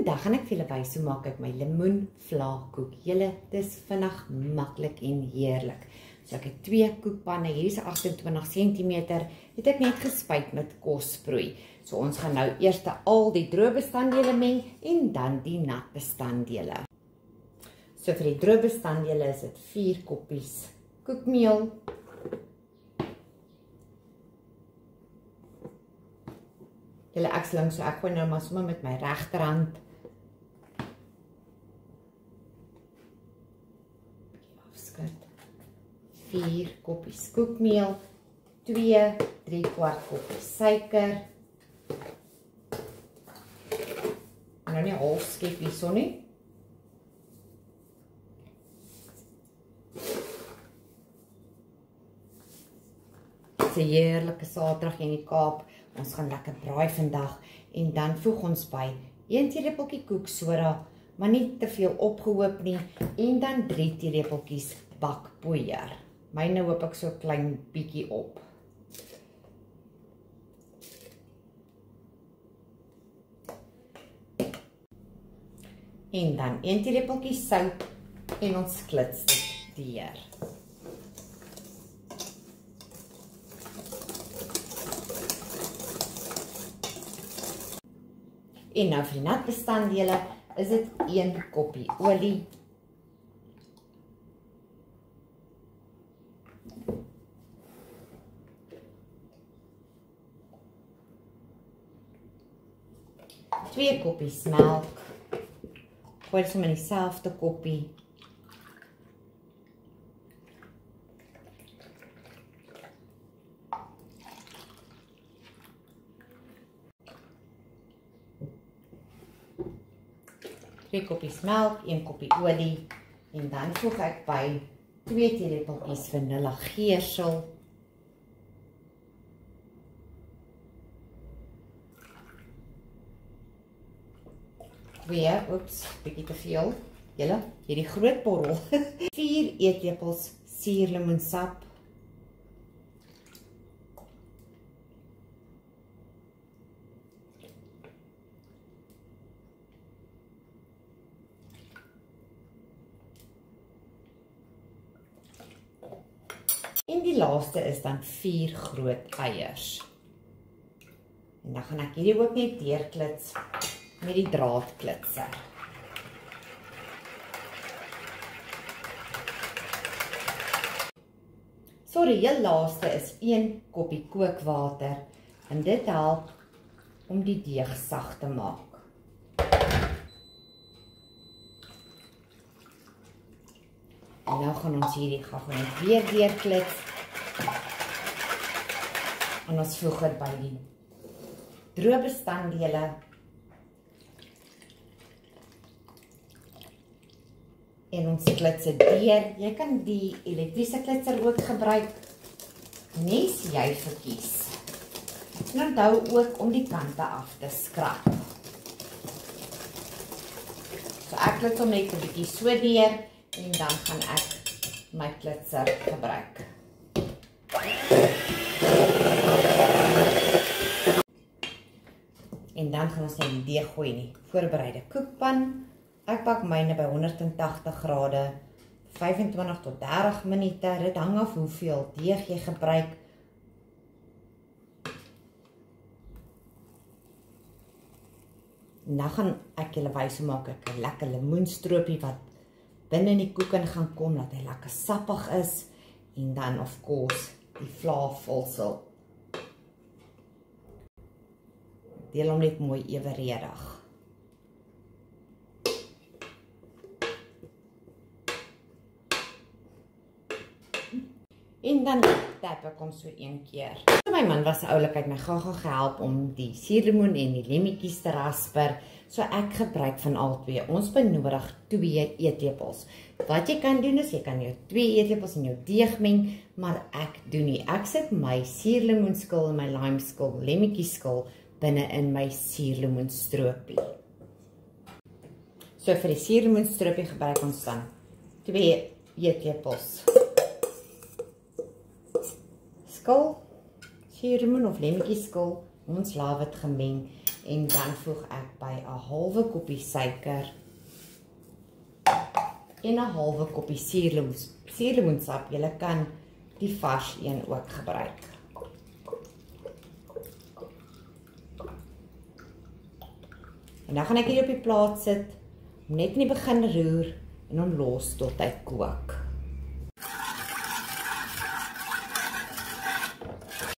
Vandag gaan ek vir julle wys hoe maak ek my lemoenvlaagkoek. Julle, dis vinnig, maklik en heerlik. So ek het 2 koekpanne, hier is 28 cm, het ek net gespuit met kosproei. So ons gaan nou eers al die droë bestanddele meng en dan die nat bestanddele. So vir die droë bestanddele is dit 4 koppies koekmeel, julle ek slim, so ek gooi nou maar sommer met my regterhand. Afskud. 4 koppies koekmeel, 2 3/4 koppies suiker. Nou nie half skep hierso nie. Dit is 'n heerlike Saterdag in die Kaap. Ons gaan lekker braai vandag en dan voeg ons by 1 teelepeltjie koeksoda, maar nie te veel opgehoop nie, en dan 3 teelepeltjies bakpoeier. Myne hoop ek so klein bietjie op. En dan 1 teelepeltjie sout en ons klits dit deur. En nou vir die nat bestanddele is dit 1 koppie olie, 2 koppies melk, gooi dit sommer in dieselfde koppie, 2 koppies melk, 1 koppie olie, en dan voeg ek by 2 teelepeltjies vanille geersel, 2, oeps, bietjie te veel, julle, hierdie groot borrel, 4 eetlepels suurlemoensap, 'n die laaste is dan 4 groot eiers. En dan gaan ek hierdie ook net deurklits met die draadklitser. So die heel laaste is 1 koppie kookwater en dit help om die deeg sag te maak. En nou gaan ons hierdie net weer deurklits. En ons voeg dit by die droë bestanddele. En ons klits dit deur. Jy kan die elektriese klitser ook gebruik, nes jy verkies. En onthou ook om die kante af te skrap. So ek klits hom net 'n bietjie so deur en dan gaan ek my klitser gebruik. En dan gaan ons net die deeg gooi in die voorbereide koekpan. Ek bak myne by 180 grade, 25 tot 30 minute. Dit hang af hoeveel deeg jy gebruik. Nou gaan ek julle wys hoe maak ek 'n lekker lemoenstroopie wat binne in die koek in gaan kom, dat hy lekker sappig is. En dan of course die vlaafvulsel. Deel hom net mooi evenredig. En dan tap ek hom so 1 keer. My man was oulikheid my gaga gehelp om die suurlemoen en die lemmetjies te rasper. So ek gebruik van albei. Ons benodig 2 eetlepels. Wat jy kan doen is, jy kan jou 2 eetlepels in jou deeg meng, maar ek doen nie. Ek sit my suurlemoenskil en my limeskil, lemmetjieskil binne in my suurlemoenstroopie. So vir die suurlemoenstroopie gebruik ons dan 2 eetlepels skil, suurlemoen of lemmetjieskil, ons laat dit gemeng. En dan voeg ek by 'n halwe koppie suiker en 'n halwe koppie suurlemoensap. Jy kan die vars een ook gebruik. En dan gaan ek hier op die plaat sit, net in die begin roer en hom los tot hy kook.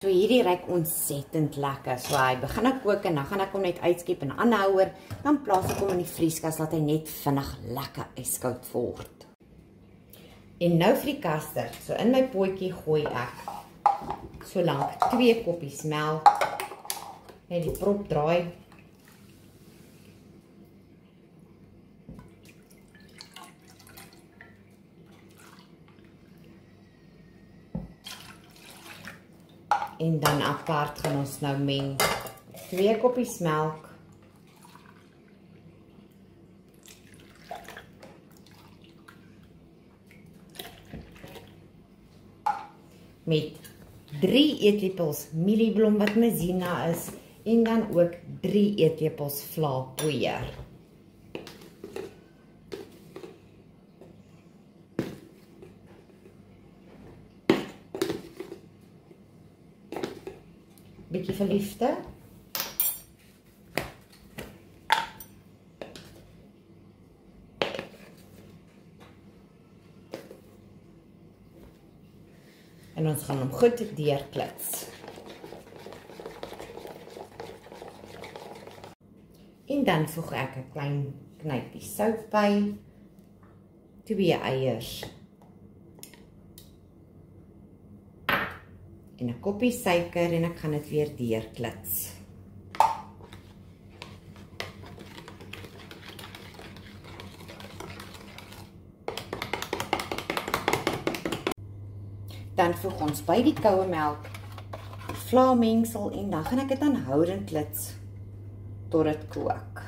So hierdie ruik ontsettend lekker. So hy begin nou kook en dan gaan ek hom net uitskep in 'n aanhouer, dan plaas ek hom in die vrieskas dat hy net vinnig lekker ijskoud word. En nou vir die custard. So in my potjie gooi ek solank 2 koppies melk, net die prop draai. En dan apart gaan ons nou meng 2 koppies melk met 3 eetlepels mielieblom wat maizena is en dan ook 3 eetlepels vlaapoeier. Bietjie van liefde. En ons gaan hom goed deurklits. En dan voeg ek 'n klein knypie sout by, 2 eiers en 'n koppie suiker en ek gaan dit weer deurklits. Dan voeg ons by die koue melk die vlaamengsel en dan gaan ek dit aanhoudend klits tot dit kook.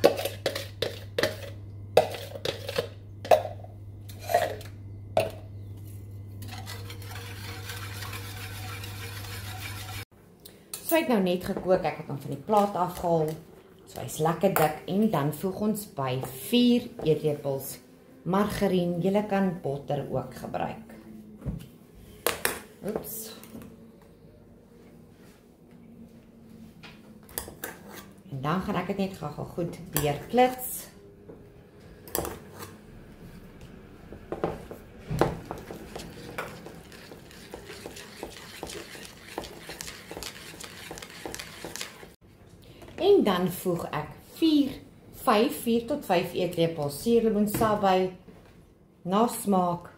So hy het nou net gekook, ek het hom van die plaat afgehaal. So hy's lekker dik en dan voeg ons by 4 eetlepels margarien. Jy kan botter ook gebruik. Oeps. En dan gaan ek dit net gou goed deurklits. En dan voeg ek 4 tot 5 eetlepels suurlemoensap by, na smaak.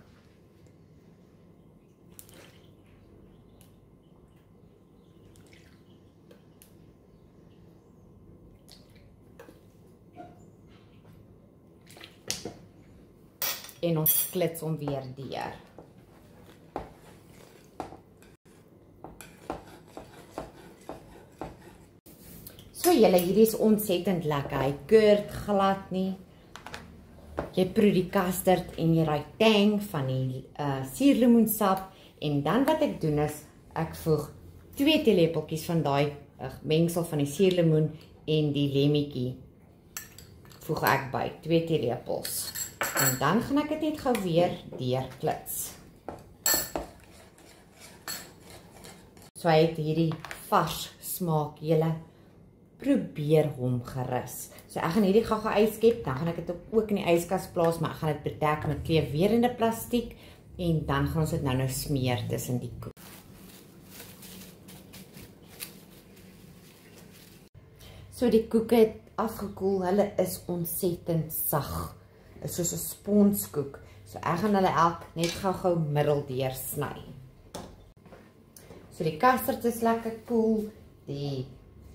En ons klits hom weer deur. So julle, hierdie is ontsettend lekker. Hy keurt glad nie. Jy proe die custard en jy raai tang van die suurlemoensap. En dan wat ek doen is, ek voeg 2 teelepeltjies van daai mengsel van die suurlemoen en die lemmetjie. Voeg ek by 2 teelepels. En dan gaan ek dit net gou weer deurklits. So hy het hierdie vars smaak. Julle probeer hom gerus. So ek gaan hierdie gou uitskep, dan gaan ek dit ook in die yskas plaas, maar ek gaan dit bedek met kleefwerende plastiek en dan gaan ons dit nou smeer tussen die koek. So die koeke het afgekoel, hulle is ontsettend sag. Is soos 'n sponskoek. So ek gaan hulle elk net gou middeldeur sny. So die custard is lekker koel, die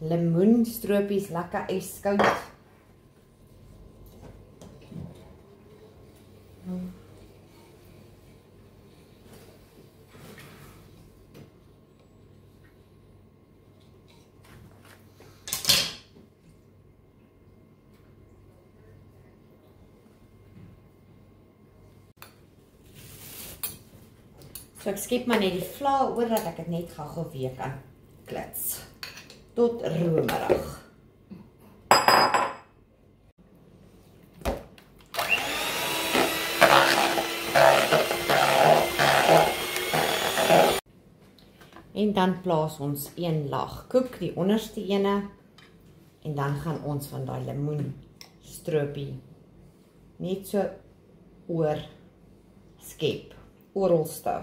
lemoenstropies lekker ijskoud. So ek skep maar net die vla oor dat ek dit net gou weer kan klits. Tot romerig. En dan plaas ons een laag koek, die onderste ene. En dan gaan ons van daai lemoenstroopie net so oor skep, oralste.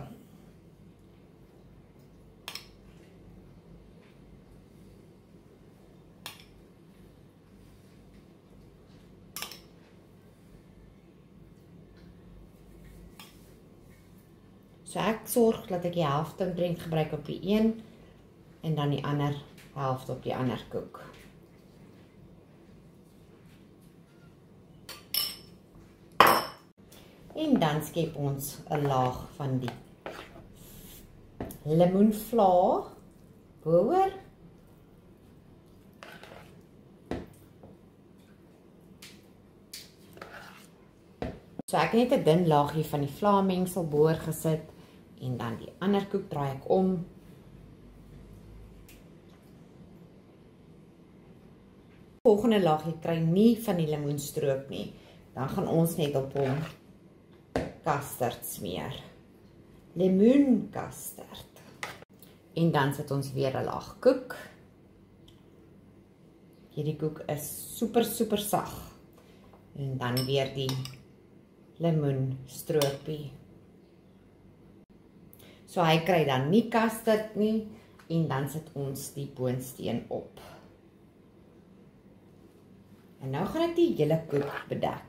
So ek sorg dat ek die helfte omtrent gebruik op die een en dan die ander helfte op die ander koek. En dan skep ons 'n laag van die lemoenvla boor. So ek het net 'n dun laagie van die vlaamengsel boor gesit en dan die ander koek draai ek om. Volgende laagie kry nie van die lemoenstroop nie. Dan gaan ons net op hom custard smeer. Lemoencustard. En dan sit ons weer 'n laag koek. Hierdie koek is super sag. En dan weer die lemoenstroopie. So hy kry dan nie custard nie en dan sit ons die boonsteen op. En nou gaan ek die hele koek bedek.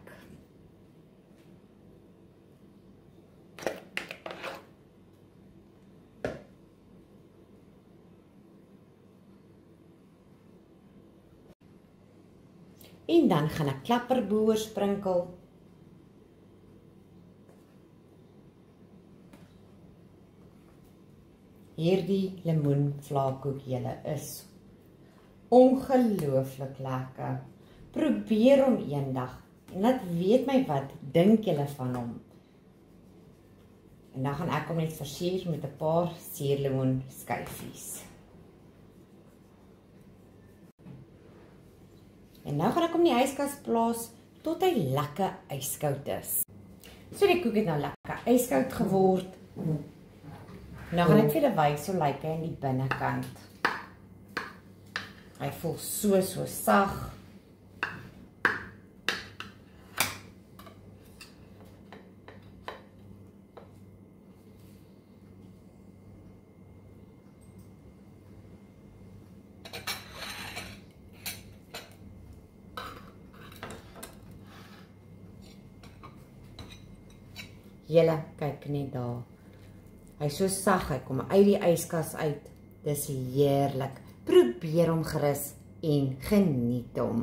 En dan gaan ek klapperboer sprinkel. Hierdie lemoenvlaakoek julle is ongelooflik lekker. Probeer hom eendag en laat weet my wat dink julle van hom. En dan gaan ek hom net versier met 'n paar suurlemoen skyfies. En nou gaan ek hom in die yskas plaas tot hy lekker yskoud is. So die koek het nou lekker yskoud geword. Nou gaan ek vir julle wys hoe lyk hy in die binnekant. Hy voel so sag. Julle kyk net daar. Hy is so sag, hy kom uit die yskas uit. Dis heerlik. Probeer hom gerus en geniet hom.